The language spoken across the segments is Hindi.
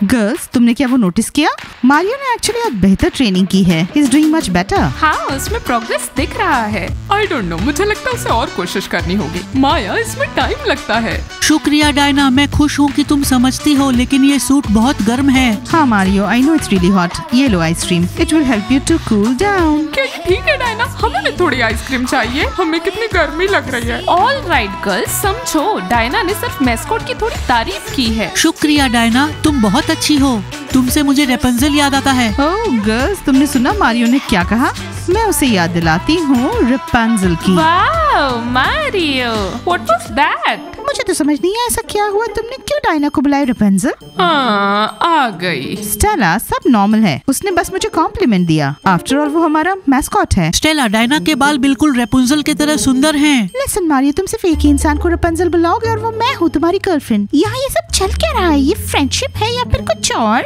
गर्ल्स, तुमने क्या वो नोटिस किया? मारियो ने एक्चुअली आज बेहतर ट्रेनिंग की है। He's doing much better. हाँ, उसमें प्रोग्रेस दिख रहा है। I don't know, मुझे लगता है उसे और कोशिश करनी होगी। माया, इसमें टाइम लगता है। शुक्रिया डायना, मैं खुश हूँ कि तुम समझती हो, लेकिन ये सूट बहुत गर्म है। हाँ Mario, I know it's really hot. ये लो ice cream, it will help you to cool down. क्या ये ठीक है डायना? हमें भी थोड़ी आइसक्रीम चाहिए। हमें कितनी गर्मी लग रही है। ऑल राइट गर्ल्स, समझो, डायना ने सिर्फ मैस्कॉट की थोड़ी तारीफ की है। शुक्रिया डायना, तुम बहुत अच्छी हो। तुमसे मुझे रेपंजल याद आता है। ओह गर्ल्स, तुमने सुना मारियो ने क्या कहा? मैं उसे याद दिलाती हूँ रेपंजल की। Wow Mario, what was that? मुझे तो समझ नहीं आया ऐसा क्या हुआ, तुमने क्यों डायना को बुलाया रेपंजल? हाँ, आ गई। स्टेला, सब नॉर्मल है। उसने बस मुझे कॉम्प्लीमेंट दिया। आफ्टर ऑल वो हमारा मैस्कॉट है। स्टेला, डायना के बाल बिल्कुल रेपुंजल की तरह सुंदर हैं। लिसन मारियो, तुम सिर्फ एक ही इंसान को रेपंजल बुलाओगे और वो मैं हूँ, तुम्हारी गर्लफ्रेंड। यहाँ ये सब चल क्या रहा है? ये फ्रेंडशिप है या फिर कुछ और?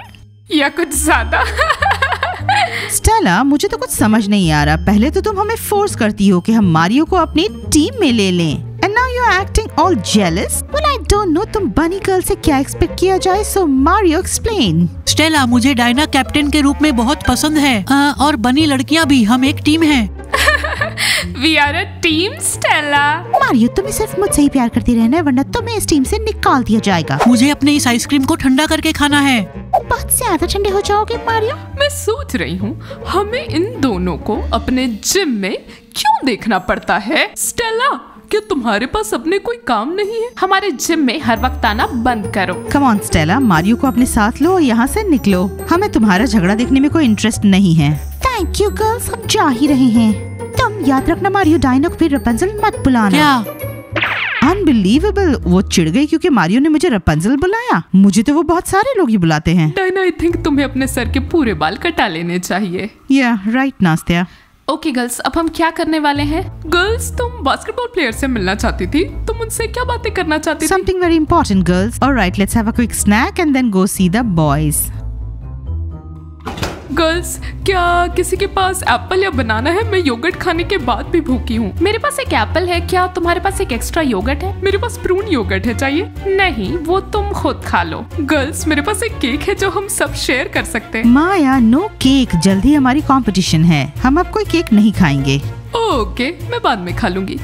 या कुछ ज्यादा? स्टेला, मुझे तो कुछ समझ नहीं आ रहा। पहले तो तुम हमें फोर्स करती हो कि हम मारियो को अपनी टीम में ले लें, and now you are acting all jealous. Well, I don't know तुम बनी गर्ल से क्या एक्सपेक्ट किया जाए, so Mario explain. स्टेला, मुझे डायना कैप्टन के रूप में बहुत पसंद है, और बनी लड़कियां भी, हम एक टीम हैं। We are a team, Stella. Mario, तुम्हें सिर्फ मुझसे ही प्यार करती रहना है, वरना तुम्हें इस टीम से निकाल दिया जाएगा। मुझे अपने इस आइसक्रीम को ठंडा करके खाना है। बहुत ज्यादा ठंडे हो जाओगे मारियो। मैं सोच रही हूँ हमें इन दोनों को अपने जिम में क्यों देखना पड़ता है। स्टेला, क्या तुम्हारे पास अपने कोई काम नहीं है? हमारे जिम में हर वक्त आना बंद करो। कम ऑन स्टेला, मारियो को अपने साथ लो और यहाँ से निकलो। हमें तुम्हारा झगड़ा देखने में कोई इंटरेस्ट नहीं है। थैंक यू गर्ल्स, हम जा ही रहे हैं। तुम याद रखना मारियो, डायना को फिर रेपंजल मत बुलाना। क्या? अनबिलीवेबल, वो चिढ़ गई क्योंकि मारियो ने मुझे रेपंजल बुलाया। मुझे तो वो बहुत सारे लोग ही बुलाते हैं। डायना, आई थिंक तुम्हें अपने सर के पूरे बाल कटा लेने चाहिए। या राइट नास्तिया। ओके गर्ल्स, अब हम क्या करने वाले हैं? गर्ल्स, तुम बास्केटबॉल प्लेयर से मिलना चाहती थी, तुम उनसे क्या बातें करना चाहती थी? Something very important, girls. All right, let's have a quick snack and then go see the boys. Girls, क्या किसी के पास एप्पल या बनाना है? मैं योगर्ट खाने के बाद भी भूखी हूँ। मेरे पास एक एप्पल है, क्या तुम्हारे पास एक एक्स्ट्रा योगर्ट है? मेरे पास प्रून योगर्ट है, चाहिए? नहीं, वो तुम खुद खा लो। गर्ल्स, मेरे पास एक केक है जो हम सब शेयर कर सकते हैं। माया, नो केक, जल्दी हमारी कंपटीशन है, हम अब कोई केक नहीं खाएंगे। ओके, मैं बाद में खा लूंगी।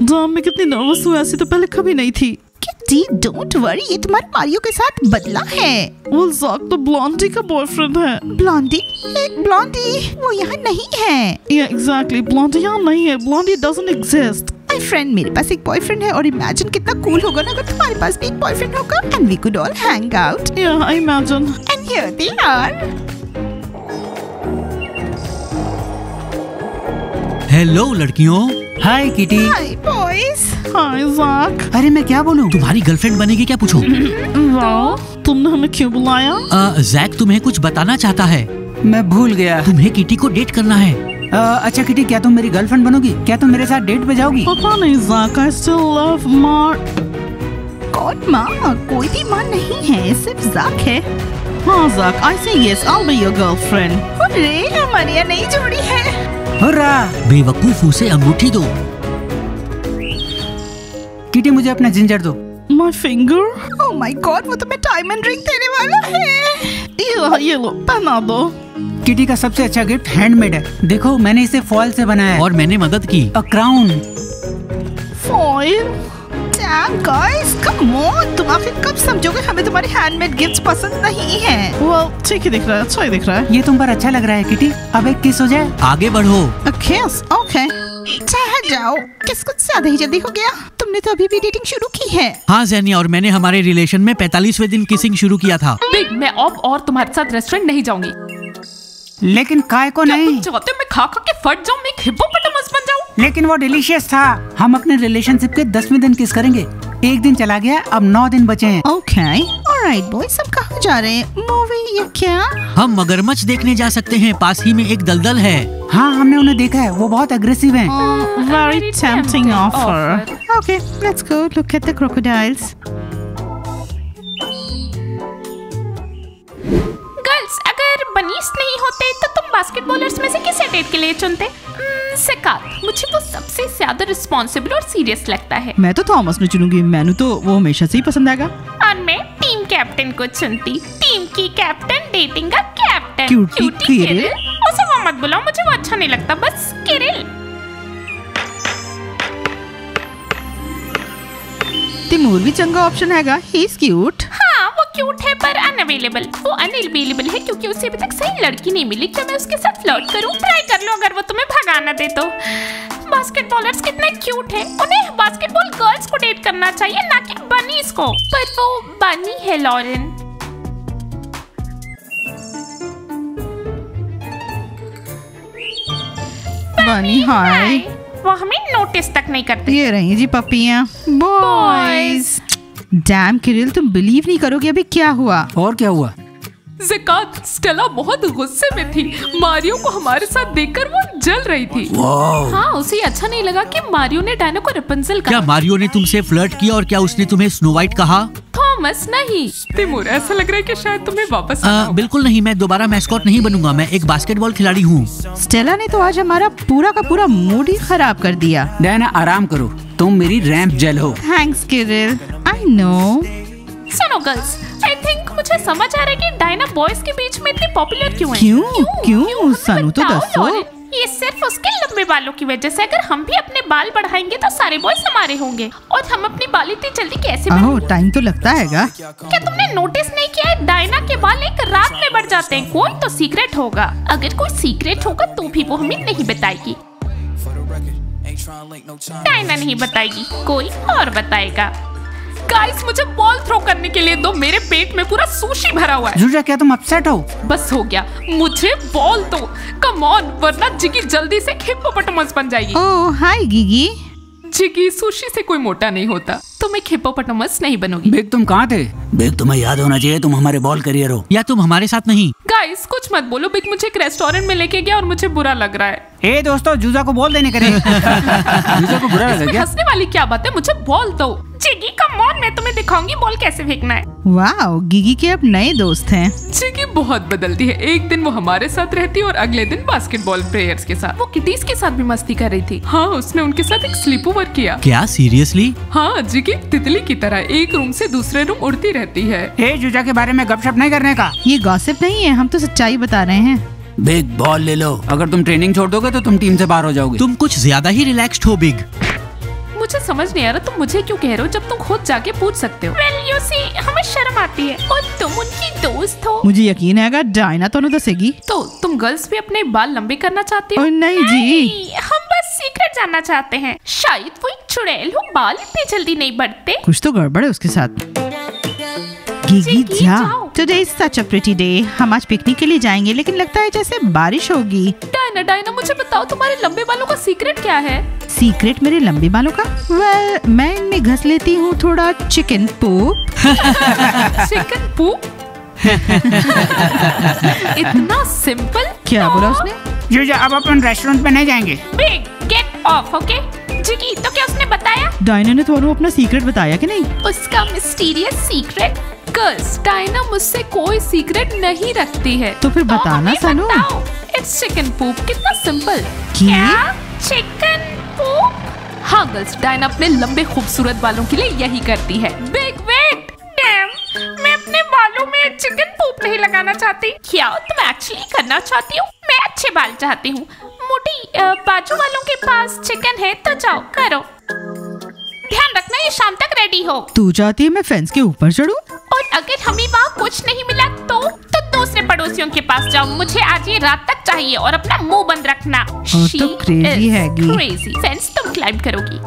मैं कितनी नर्वस हूँ, ऐसी तो पहले कभी नहीं थी। किटी, डोंट वरी, ये तुम्हारे मारियो के साथ बदला है। वो ज़ाक तो ब्लॉन्डी का बॉयफ्रेंड है। ब्लॉन्डी? ब्लॉन्डी वो यहाँ नहीं है। Yeah, exactly, ब्लॉन्डी यहाँ नहीं है। Blondie doesn't exist. My friend, मेरे पास एक बॉयफ्रेंड है और इमेजिन कितना कूल होगा ना अगर तुम्हारे पास भी एक बॉयफ्रेंड होगा। And we could all hang out. Yeah, I imagine. And here they are. Hello लड़कियों। हाय किटी। Hi boys. Hi ज़ाक। अरे मैं क्या बोलूं? तुम्हारी गर्लफ्रेंड बनेगी क्या, पूछो। वाह, तुमने हमें क्यों बुलाया? जैक तुम्हें कुछ बताना चाहता है। मैं भूल गया। तुम्हें किटी को डेट करना है। अच्छा किटी, क्या तुम मेरी गर्लफ्रेंड बनोगी? क्या तुम मेरे साथ डेट पे जाओगी? पता नहीं ज़ाक, I still love Mark. कौन माँ? कोई भी माँ नहीं है, सिर्फ ज़ाक है। हाँ ज़ाक, I say yes, I'll be your girlfriend. अरे हमारी यहाँ नई जोड़ी है। हुर्रा! बेवकूफ, उसे अंगूठी दो। किटी, मुझे अपना जिंजर दो। My finger? Oh my God, वो तुम्हें डायमंड रिंग देने वाला है। ये लो, पहना दो। किटी का सबसे अच्छा गिफ्ट हैंडमेड है। देखो, मैंने इसे फॉल से बनाया है। और मैंने मदद की। A crown. Foil? Damn guys, come on, तुम आखिर कब समझोगे हमें तुम्हारे हैंडमेड गिफ्ट्स पसंद नहीं है? Well, ठीक ही दिख रहा है, अच्छा ही दिख रहा है। ये तुम पर अच्छा लग रहा है किटी। अब एक किस हो जाए। आगे बढ़ो। A kiss, okay. ठहर जाओ, किस कुछ ज्यादा ही जल्दी हो गया। तुमने तो अभी भी डेटिंग शुरू की है। हाँ ज़ेनिया, और मैंने हमारे रिलेशन में 45वें दिन किसिंग शुरू किया था। बिग, मैं अब और तुम्हारे साथ रेस्टोरेंट नहीं जाऊंगी। लेकिन काय को क्या नहीं? तुम चाहते हो मैं खा खा के फट जाऊं, मैं एक हिप्पोपोटामस बन जाऊं? लेकिन वो डिलीशियस था। हम अपने रिलेशनशिप के 10वें दिन किस करेंगे। एक दिन चला गया, अब 9 दिन बचे हैं। Okay, alright boys, हम कहाँ जा रहे हैं? मूवी या क्या? हम मगरमच्छ देखने जा सकते हैं, पास ही में एक दलदल है। हाँ, हमने उन्हें देखा है, वो बहुत अग्रेसिव हैं। Very tempting offer. Okay, let's go look at the crocodiles. Girls, अगर बनीस नहीं होते तो तुम बास्केटबॉलर्स में से किसे डेट के लिए चुनते? सिकात, मुझे वो सबसे ज्यादा रिस्पॉन्सिबल और सीरियस लगता है। मैं तो थॉमस ने चुनूंगी, मैनू तो वो हमेशा से ही पसंद आएगा। और मैं टीम कैप्टन को चुनती। टीम की कैप्टन डेटिंग का कैप्टन। Cutie Kirill. उसे वो मत बुलाओ, मुझे वो अच्छा नहीं लगता। बस किरिल। तिमूर भी चंगा ऑप्शन हैगा। He is cute. हाँ वो क्यूट है पर अनअवेलेबल। वो अनअवेलेबल है क्योंकि उसे अभी तक सही लड़की नहीं मिली तो मैं उसके साथ फ्लर्ट करूं। ट्राई कर लो अगर वो तुम्हें भगाना दे तो। बास्केटबॉलर्स कितने क्यूट हैं। उन्हें बास्केटबॉल गर्ल्स को डेट करना चाहिए ना कि बनीज को। पर वो बनी है लॉरेन। बनी हाय। वो हमें नोटिस तक नहीं करते। ये रही जी पपियां। बॉयज। डैम किरिल, तुम बिलीव नहीं करोगे अभी क्या हुआ। और क्या हुआ? ज़कात, स्टेला बहुत गुस्से में थी। मारियो को हमारे साथ देखकर वो जल रही थी। हाँ उसे अच्छा नहीं लगा कि मारियो ने डायना को रेपुंज़ल कहा। क्या मारियो ने तुमसे फ्लर्ट किया और क्या उसने तुम्हें स्नो वाइट कहा? थॉमस नहीं। तिमूर ऐसा लग रहा है कि शायद तुम्हें वापस आना होगा। बिल्कुल नहीं, मैं दोबारा मैस्कॉट नहीं बनूंगा। मैं एक बास्केटबॉल खिलाड़ी हूँ। स्टेला ने तो आज हमारा पूरा का पूरा मूड ही खराब कर दिया। डायना आराम करो, तुम मेरी रैंप जेल हो। Thanks Kirill, I know. सुनो गर्ल्स, आई थिंक मुझे समझ आ रहा है कि डायना बॉयज के बीच में इतनी पॉपुलर क्यों है। क्यों सानू तो दसो। ये सिर्फ उसके लंबे बालों की वजह से। अगर हम भी अपने बाल बढ़ाएंगे तो सारे बॉयज हमारे होंगे। और हम अपनी बाल इतनी जल्दी कैसे बढ़ाएंगे? टाइम तो लगता हैगा। क्या तुमने नोटिस नहीं किया है डायना के बाल एक रात में बढ़ जाते हैं। कोई तो सीक्रेट होगा। अगर कोई सीक्रेट होगा तो भी वो हमें नहीं बताएगी। डायना नहीं बताएगी, कोई और बताएगा। गाइस मुझे बॉल थ्रो करने के लिए दो। मेरे पेट में पूरा सुशी भरा हुआ है। जूजा, क्या तुम अपसेट हो? बस हो गया, मुझे बॉल दो। कम ऑन, वरना जिगी जल्दी से हिप्पोपोटामस बन जाएगी। ओह हाय गिगी। जिगी, सुशी से कोई मोटा नहीं होता। तुम एक हिप्पोपोटामस नहीं बनोगी। बिग, तुम कहाँ थे? बिग, तुम्हें याद होना चाहिए तुम हमारे बॉल करियर हो। या तुम हमारे साथ नहीं। गाइस कुछ मत बोलो। बिग मुझे एक रेस्टोरेंट में लेके गया और मुझे बुरा लग रहा है। ए दोस्तों, जूजा को बॉल देने करे। जूजा को बुरा लगा क्या? हंसने वाली क्या बात है, मुझे बॉल दो। जिगी कम ऑन, मैं तुम्हें दिखाऊंगी बॉल कैसे फेंकना है। वाओ, गिगी के अब नए दोस्त हैं। जिगी बहुत बदलती है। एक दिन वो हमारे साथ रहती है और अगले दिन बास्केटबॉल प्लेयर्स के साथ। वो किटीज के साथ भी मस्ती कर रही थी। हाँ उसने उनके साथ एक स्लीप ओवर किया। क्या सीरियसली? हाँ जिगी तितली की तरह एक रूम से दूसरे रूम उड़ती रहती है। ए जूजा के बारे में गपशप नहीं करने का। ये गॉसिप नहीं है, हम तो सच्चाई बता रहे हैं। बिग, बॉल ले लो। अगर तुम ट्रेनिंग छोड़ दोगे तो तुम टीम से बाहर हो जाओगे। तुम कुछ ज्यादा ही रिलैक्स्ड हो बिग। मुझे समझ नहीं आ रहा तुम मुझे क्यों कह रहे हो जब तुम खुद जाके पूछ सकते हो। Well, you see, हमें शर्म आती है और तुम उनकी दोस्त हो। मुझे यकीन है अगर डायना तो दसेगी। तो तुम गर्ल्स भी अपने बाल लंबे करना चाहती हो? नहीं जी, हम बस सीक्रेट जानना चाहते हैं। शायद वो एक चुड़ैल हो, बाल इतनी जल्दी नहीं बढ़ते। कुछ तो गड़बड़ है उसके साथ। गिगी जाओ। Today is such a pretty day. हम आज पिकनिक के लिए जाएंगे लेकिन लगता है जैसे बारिश होगी। डायना मुझे बताओ तुम्हारे लंबे बालों का सीक्रेट क्या है? सीक्रेट मेरे लंबे बालों का? वेल, मैं इनमें घस लेती हूँ थोड़ा चिकन पूप। चिकन पूप? इतना सिंपल? क्या बोला उसने? जूजा, अब अपन रेस्टोरेंट पे नहीं जाएंगे। Big, get off, okay? Jiggy, तो क्या उसने बताया? डायना ने तुम्हें अपना सीक्रेट बताया कि नहीं? उसका मिस्टीरियस सीक्रेट? गर्ल्स, डायना मुझसे कोई सीक्रेट नहीं रखती है। तो फिर बताना सानू। इट्स चिकन पूप। कितना सिंपल। क्या? चिकन पूप? हाँ गर्ल्स, डायना अपने लंबे खूबसूरत बालों के लिए यही करती है। बिग वेट, डैम, मैं अपने बालों में चिकन पूप नहीं लगाना चाहती। क्या तुम एक्चुअली करना चाहती हो? मैं अच्छे बाल चाहती हूँ। मोटी बाजू वालों के पास चिकन है तो जाओ करो। ध्यान रखना ये शाम तक रेडी हो। तू चाहती है मैं फेंस के ऊपर चढ़ूं? और अगर हमें वहाँ कुछ नहीं मिला तो दूसरे पड़ोसियों के पास जाओ। मुझे आज ये रात तक चाहिए और अपना मुंह बंद रखना। तो क्रेजी हैगी। क्रेजी। फेंस तुम क्लाइंब करोगी।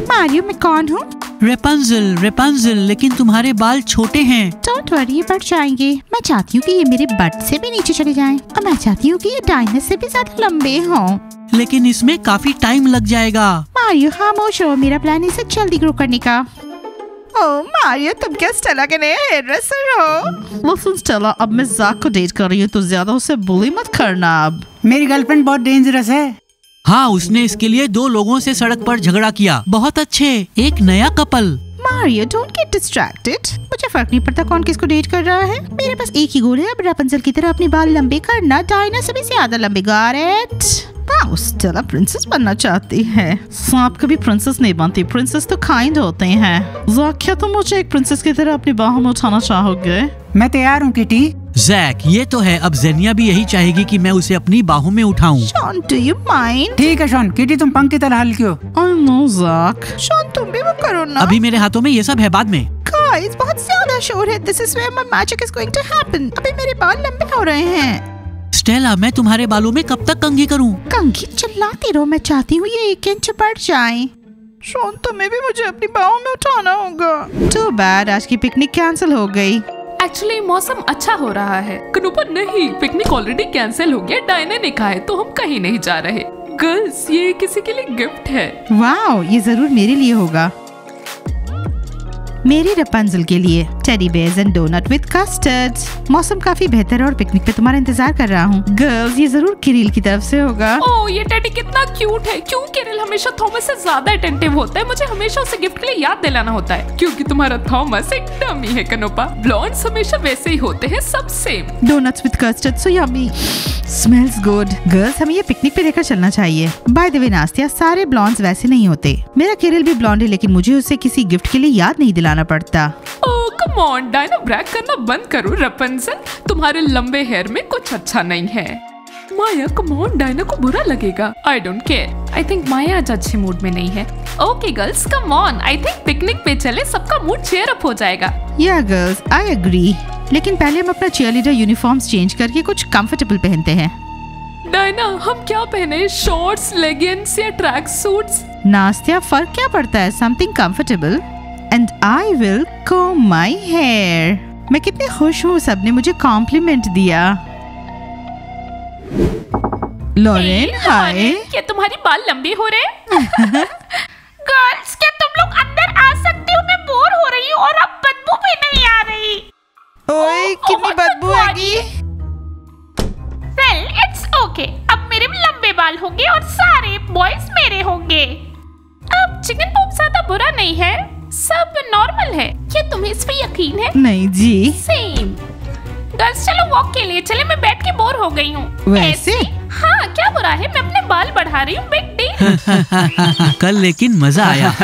मारियो, मैं कौन हूँ? रेपुंज़ल, लेकिन तुम्हारे बाल छोटे हैं। डोंट वरी, ये बढ़ जाएंगे। मैं चाहती हूँ कि ये मेरे बट से भी नीचे चले जाएं और मैं चाहती हूँ कि ये डायना से भी ज्यादा लंबे हों। लेकिन इसमें काफी टाइम लग जाएगा। मारियो खामोश हो, मेरा प्लान इसे जल्दी ग्रो करने का। ओह मारियो, तुम क्या स्टेला के नए हेयर ड्रेसर हो? लिसन स्टेला, अब मैं ज़ैक को डेट कर रही हूँ तो ज्यादा उसे बुली मत करना। अब मेरी गर्लफ्रेंड बहुत डेंजरस है। हाँ, उसने इसके लिए 2 लोगों से सड़क पर झगड़ा किया। बहुत अच्छे, एक नया couple. Mario, don't get distracted. मुझे फर्क नहीं पड़ता कौन किसको डेट कर रहा है। मेरे पास एक ही गोल है, अब रैपुंज़ल की तरह अपने बाल लंबे करना, डायना से भी ज्यादा लंबे। Got it? Wow, Stella princess बनना चाहती है। सांप कभी प्रिंसेस नहीं बनती, प्रिंसेस तो काइंड होते हैं। ज़ैक, क्या तुम मुझे एक प्रिंसेस की तरह अपनी बाहों में उठाना चाहोगे? मैं तैयार हूँ किटी। जैक, ये तो है, अब जेनिया भी यही चाहेगी कि मैं उसे अपनी बाहों में उठाऊं। Sean, do you mind? ठीक है शॉन, किटी तुम पंख की तरह हल्की हो। I know Zac. शॉन, तुम भी वो करो ना। अभी मेरे हाथों में ये सब है, बाद में। गाइस, बहुत ज्यादा शोर है। This is where my magic is going to happen. अभी मेरे बाल लंबे हो रहे हैं। स्टेला, मैं तुम्हारे बालों में कब तक कंघी करूं? कंघी चिल्लाती रहो, मैं चाहती हूँ ये 1 इंच बढ़ जाए। शॉन, तुम्हें भी मुझे अपनी बाहों में उठाना होगा। टू बैड, आज की पिकनिक कैंसिल हो गई। एक्चुअली मौसम अच्छा हो रहा है। कनूपा, नहीं, पिकनिक ऑलरेडी कैंसिल हो गया। डायना ने कहा है तो हम कहीं नहीं जा रहे। गर्ल्स, ये किसी के लिए गिफ्ट है। वाओ, ये जरूर मेरे लिए होगा। मेरी रपंजल के लिए teddy bears and donut with custard. मौसम काफी बेहतर है और पिकनिक पे तुम्हारा इंतजार कर रहा हूँ। गर्ल्स, ये जरूर किरिल की तरफ से होगा। ओह, ये टेडी कितना क्यूट है। क्यों किरिल हमेशा थॉमस से ज्यादा अटेंटिव होता है? मुझे हमेशा उसे गिफ्ट के लिए याद दिलाना होता है, क्योंकि तुम्हारा थॉमस एक डमी है। कनोपा, ब्लॉन्ड्स हमेशा वैसे ही होते हैं, सब same. Donuts with custard, so yummy, smells good. Girls, हमें ये पिकनिक पे लेकर चलना चाहिए। बाय द वे नास्तिया, सारे ब्लॉन्ड्स वैसे नहीं होते। मेरा किरिल भी ब्लॉन्ड है, लेकिन मुझे उसे किसी गिफ्ट के लिए याद नहीं दिलाना पड़ता। ओह कम ऑन डायना, ब्रैग करना बंद करो। रपंजल, तुम्हारे लंबे हेयर में कुछ अच्छा नहीं है। माया, कम ऑन, डायना को बुरा लगेगा। I don't care. I think Maya आज अच्छे मूड में नहीं है। Okay girls, come on, I think picnic पे चले, सबका मूड चीयर अप हो जाएगा। या गर्ल्स, आई एग्री, लेकिन पहले हम अपना चीयरलीडर यूनिफॉर्म्स चेंज करके कुछ कंफर्टेबल पहनते हैं। डायना, हम क्या पहने? शॉर्ट्स, लेगिंग्स या ट्रैक सूट्स? नास्तिया, फर्क क्या पड़ता है? Something comfortable. And I will comb my hair। मैं कितनी खुश हूँ, सबने मुझे कॉम्प्लीमेंट दिया। लॉरेन, हाय। क्या तुम्हारी बाल लंबे हो रहे? गर्ल्स, क्या तुम लोग अंदर आ सकते हो? मैं बोर हो रही हूँ और अब बदबू भी नहीं आ रही। ओए, कितनी बदबू आएगी। Well, it's okay. अब मेरे भी लंबे बाल होंगे और सारे बॉयज मेरे होंगे। अब चिकन पॉप ज्यादा बुरा नहीं है, सब नॉर्मल है। क्या तुम्हें इस पे यकीन है? नहीं जी। सेम। गर्ल्स, चलो वॉक के लिए चले, मैं बैठ के बोर हो गई हूँ। वैसे? हाँ, क्या बुरा है, मैं अपने बाल बढ़ा रही हूँ। Big deal. कल लेकिन मजा आया।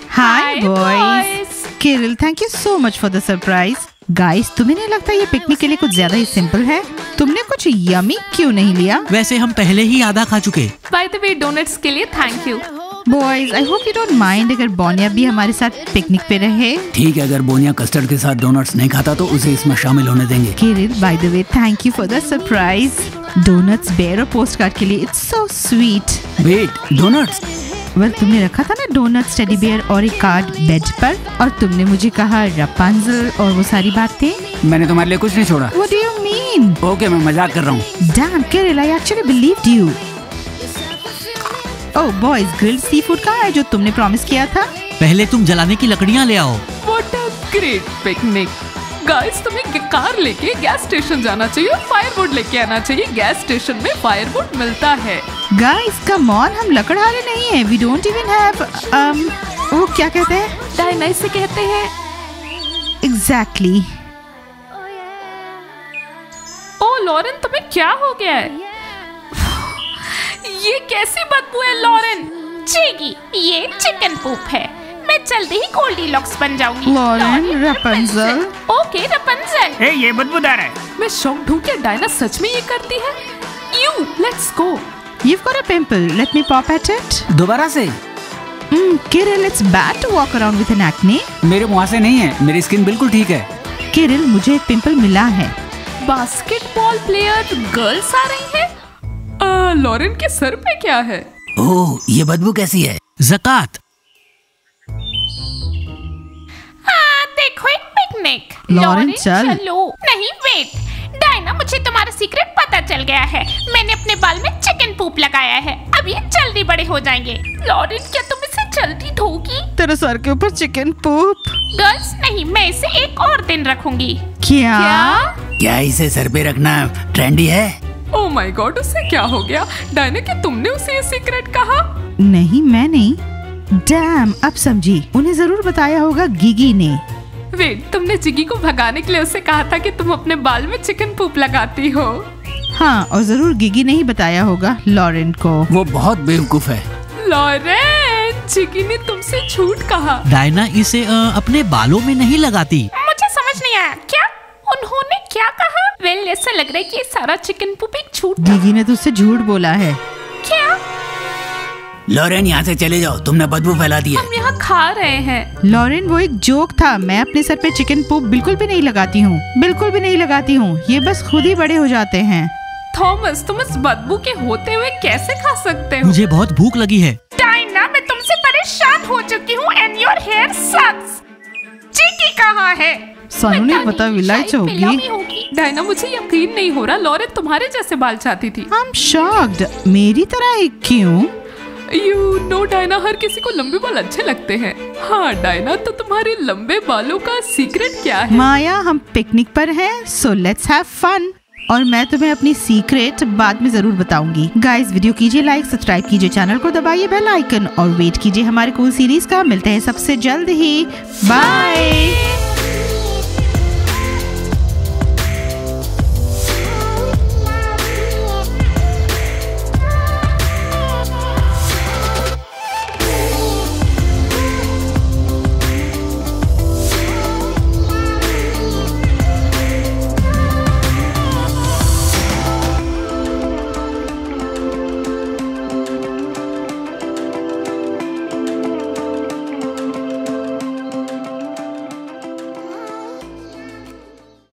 Hi boys. Kirill, thank you so much for the surprise. Guys, तुम्हें नहीं लगता ये पिकनिक के लिए कुछ ज्यादा ही सिंपल है? तुमने कुछ यमी क्यों नहीं लिया? वैसे हम पहले ही आधा खा चुके। बाय द वे, डोनट्स के लिए thank you. Boys, I hope you don't mind अगर बोनिया भी हमारे साथ पिकनिक पे रहे। ठीक है, अगर बोनिया कस्टर्ड के साथ डोनट्स नहीं खाता तो उसे इसमें शामिल होने देंगे। Kirill, by the way, thank you for the surprise. Donuts, bear और पोस्ट कार्ड के लिए, it's so sweet. Wait, donuts? Well, तुमने रखा था ना डोनट्स, टेडी बियर और एक कार्ड बेड पर, और तुमने मुझे कहा रपंजल और वो सारी बातें। मैंने तुम्हारे लिए कुछ नहीं छोड़ा। What do you mean? Okay, मैं मजाक कर रहा हूँ। Damn, Kirill, I actually believed you. Oh boys, grilled seafood कहाँ है जो तुमने प्रॉमिस किया था? पहले तुम जलाने की लकड़ियाँ ले आओ। What a great picnic. Guys, तुम्हें कार लेके गैस स्टेशन जाना चाहिए और फायरवुड लेके आना चाहिए। गैस स्टेशन में फायरवुड मिलता है। Guys, come on, हम लकड़हारे नहीं हैं। We don't even have वो क्या कहते हैं? डायना इसे कहते हैं। Exactly. ओ लॉरेन, तुम्हें क्या हो गया है? ये कैसी बदबू है लॉरेन? चीगी, ये चिकन पूप है। मैं जल्दी ही गोल्डीलॉक्स बन जाऊंगी। लॉरेन, रपंजल। ओके रपंजल। हे, ये बदबूदार है। मैं शॉक्ड हूँ, क्या डायना सच में ये करती है? You, let's go. You've got a pimple. Let me pop at it. दोबारा से? Kirill, it's bad to walk around with an acne. मेरे मुँह से नहीं है, मेरी स्किन बिल्कुल ठीक है। Kirill, मुझे एक पिंपल मिला है। बास्केटबॉल प्लेयर गर्ल्स आ रही हैं? लॉरेन के सर पे क्या है? ओह, ये बदबू कैसी है? ज़कात। देखो एक पिकनिक। लॉरेन, चल। चलो। नहीं, वेट। डायना, मुझे तुम्हारा सीक्रेट पता चल गया है। मैंने अपने बाल में चिकन पूप लगाया है। अब ये जल्दी बड़े हो जाएंगे। लॉरेन, क्या तुम इसे जल्दी धोगी? तेरे सर के ऊपर चिकन पूप? गर्ल्स, नहीं, मैं इसे एक और दिन रखूंगी। क्या? क्या इसे सर पे रखना ट्रेंडी है? ओह माय गॉड, उसे क्या हो गया? डायना, क्या तुमने उसे ये सीक्रेट कहा? नहीं, मैं नहीं। डैम, अब समझी। उन्हें जरूर बताया होगा गिगी ने। वेट, तुमने जिगी को भगाने के लिए उसे कहा था कि तुम अपने बाल में चिकन पूप लगाती हो। हाँ, और जरूर गिगी ने ही बताया होगा लॉरेन को। वो बहुत बेवकूफ है। लॉरेन, चिकी ने तुमसे झूठ कहा। डायना इसे अपने बालों में नहीं लगाती। मुझे समझ नहीं आया, क्या उन्होंने क्या कहा? वेल, ऐसा लग रहा है कि ये सारा चिकन पूप एक झूठ था। गिगी ने तुझसे झूठ बोला है। क्या? लॉरेन, यहाँ से चले जाओ, तुमने बदबू फैला दी है। हम यहाँ खा रहे हैं। लॉरेन, वो एक जोक था। मैं अपने सर पे चिकन पूप बिल्कुल भी नहीं लगाती हूँ, बिल्कुल भी नहीं लगाती हूँ। ये बस खुद ही बड़े हो जाते हैं। थॉमस, तुम इस बदबू के होते हुए कैसे खा सकते हो? मुझे बहुत भूख लगी है। डायना, मैं तुमसे परेशान हो चुकी हूँ एंड योर हेयर सक्स। चिकी कहाँ है? सानू ने पता विलायच होगी। डायना, मुझे यकीन नहीं हो रहा लॉरेन तुम्हारे जैसे बाल चाहती थी। I am shocked. मेरी तरह ही क्यों? यू नो डायना, हर किसी को लंबे बाल अच्छे लगते हैं। हाँ डायना, तो तुम्हारे लंबे बालों का सीक्रेट क्या है? माया, हम पिकनिक पर हैं, सो लेट्स हैव फन। और मैं तुम्हें अपनी सीक्रेट बाद में जरूर बताऊंगी। गाइस, वीडियो कीजिए लाइक, सब्सक्राइब कीजिए चैनल को, दबाइए बेल आइकन और वेट कीजिए हमारे कूल सीरीज का। मिलते हैं सबसे जल्द ही। बाय।